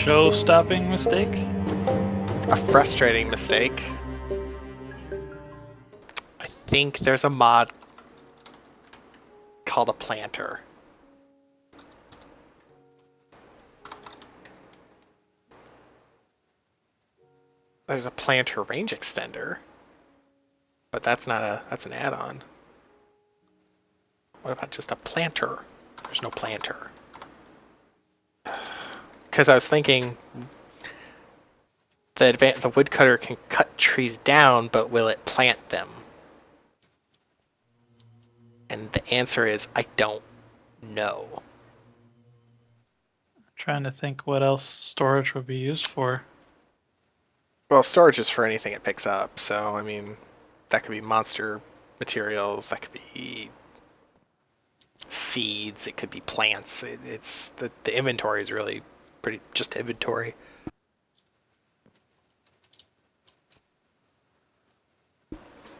show-stopping mistake? A frustrating mistake. I think there's a mod called a planter. There's a planter range extender, but that's an add-on. What about just a planter? There's no planter. Because I was thinking the woodcutter can cut trees down, but will it plant them? And the answer is I don't know. I'm trying to think what else storage would be used for. Well, storage is for anything it picks up, so I mean, that could be monster materials, that could be seeds, it could be plants. It's the inventory is really pretty just inventory.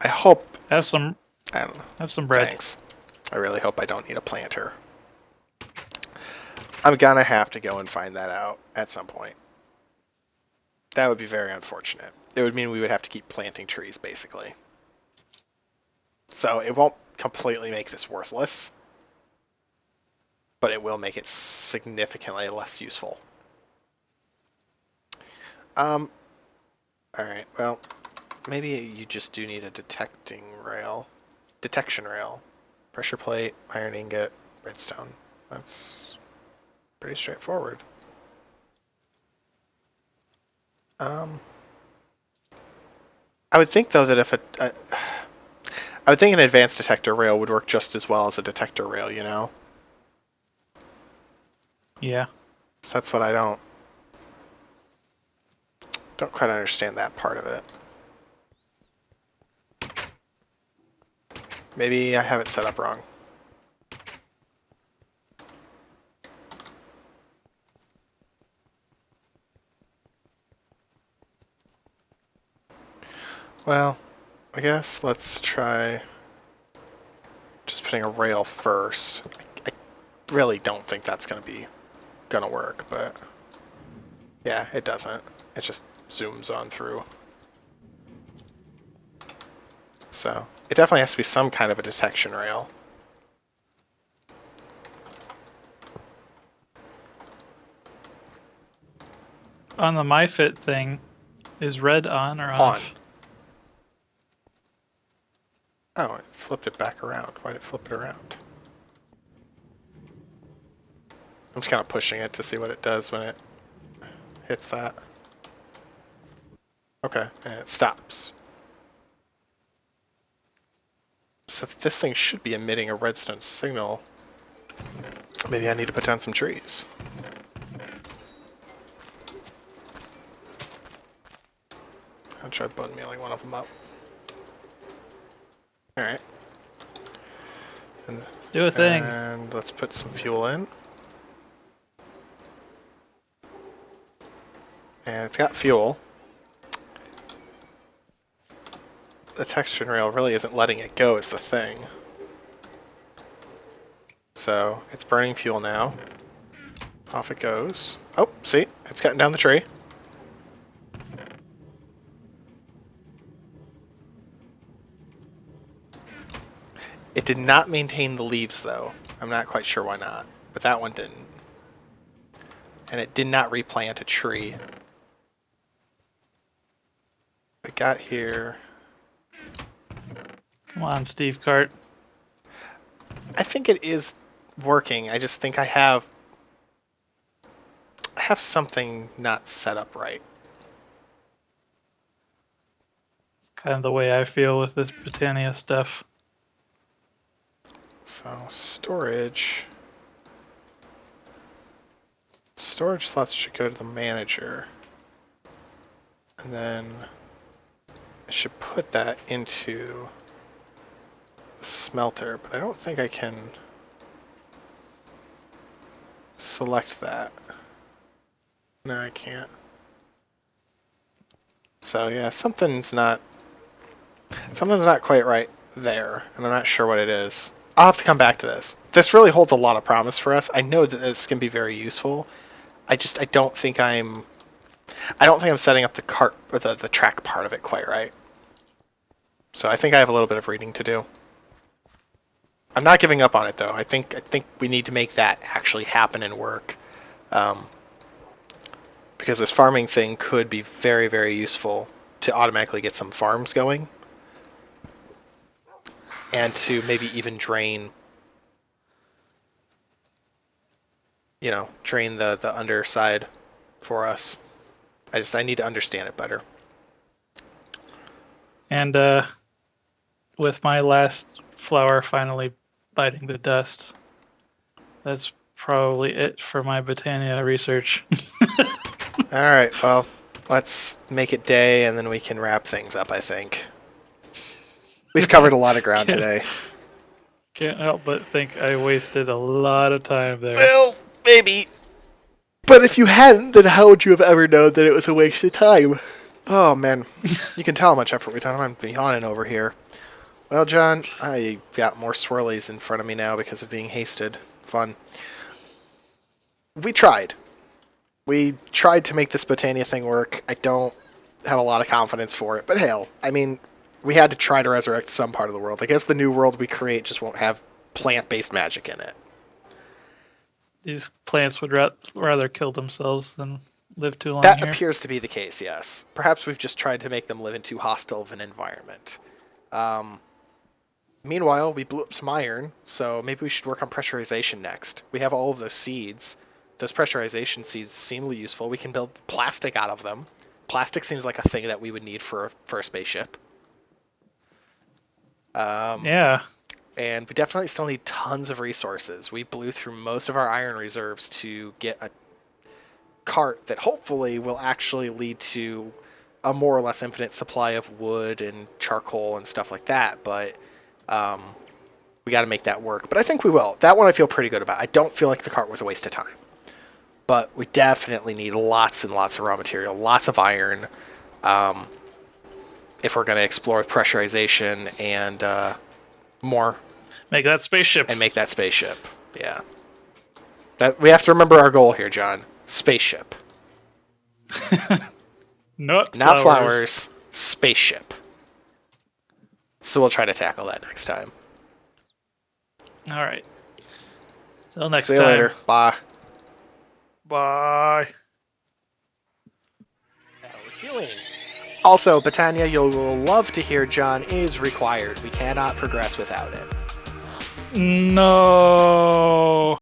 I hope. Have some. I don't know. Have some bread. Thanks. I really hope I don't need a planter. I'm gonna have to go and find that out at some point. That would be very unfortunate. It would mean we would have to keep planting trees, basically. So it won't completely make this worthless, but it will make it significantly less useful. Alright, well, maybe you just do need a detection rail. Pressure plate, iron ingot, redstone. That's pretty straightforward. I would think though that if I would think an advanced detector rail would work just as well as a detector rail, you know? Yeah. So that's what I don't quite understand that part of it. Maybe I have it set up wrong. Well, I guess let's try just putting a rail first. I really don't think that's gonna work, but yeah, it doesn't. It just zooms on through. So it definitely has to be some kind of a detection rail. On the MyFit thing, is red on or off? Oh, it flipped it back around. Why did it flip it around? I'm just kind of pushing it to see what it does when it hits that. Okay, and it stops. So this thing should be emitting a redstone signal. Maybe I need to put down some trees. I'll try bone mealing one of them up. Alright. Do a thing. And let's put some fuel in. And it's got fuel. The texture rail really isn't letting it go is the thing. So it's burning fuel now. Off it goes. Oh, see? It's cutting down the tree. It did not maintain the leaves, though. I'm not quite sure why not, but that one didn't. And it did not replant a tree. We got here. Come on, Steve Cart. I think it is working. I just think I have something not set up right. It's kind of the way I feel with this Britannia stuff. So storage slots should go to the manager, and then I should put that into the smelter, but I don't think I can select that. No, I can't. So yeah, something's not quite right there, and I'm not sure what it is. I'll have to come back to this. This really holds a lot of promise for us. I know that this can be very useful. I don't think I'm setting up the cart or the track part of it quite right. So I think I have a little bit of reading to do. I'm not giving up on it though. I think we need to make that actually happen and work. Because this farming thing could be very, very useful to automatically get some farms going. And to maybe even drain the underside for us. I need to understand it better. And with my last flower finally biting the dust, that's probably it for my Botania research. Alright, well, let's make it day and then we can wrap things up, I think. We've covered a lot of ground today. Can't help but think I wasted a lot of time there. Well, maybe. But if you hadn't, then how would you have ever known that it was a waste of time? Oh, man. You can tell how much effort we done. I'm yawning over here. Well, John, I got more swirlies in front of me now because of being hasted. Fun. We tried. We tried to make this Botania thing work. I don't have a lot of confidence for it. But hell, I mean, we had to try to resurrect some part of the world. I guess the new world we create just won't have plant-based magic in it. These plants would rather kill themselves than live too long That here. appears to be the case, yes. Perhaps we've just tried to make them live in too hostile of an environment. Meanwhile, we blew up some iron, so maybe we should work on pressurization next. We have all of those seeds. Those pressurization seeds seem useful. We can build plastic out of them. Plastic seems like a thing that we would need for a spaceship. Yeah. And we definitely still need tons of resources. We blew through most of our iron reserves to get a cart that hopefully will actually lead to a more or less infinite supply of wood and charcoal and stuff like that. But we got to make that work. But I think we will. That one I feel pretty good about. I don't feel like the cart was a waste of time. But we definitely need lots and lots of raw material, lots of iron, if we're going to explore with pressurization and more. Make that spaceship. And make that spaceship. Yeah. That we have to remember our goal here, John. Spaceship. Not flowers. Spaceship. So we'll try to tackle that next time. All right. Till next See time. you later. Bye. Bye. How we're doing. Also, Botania, you'll love to hear John is required. We cannot progress without it. No.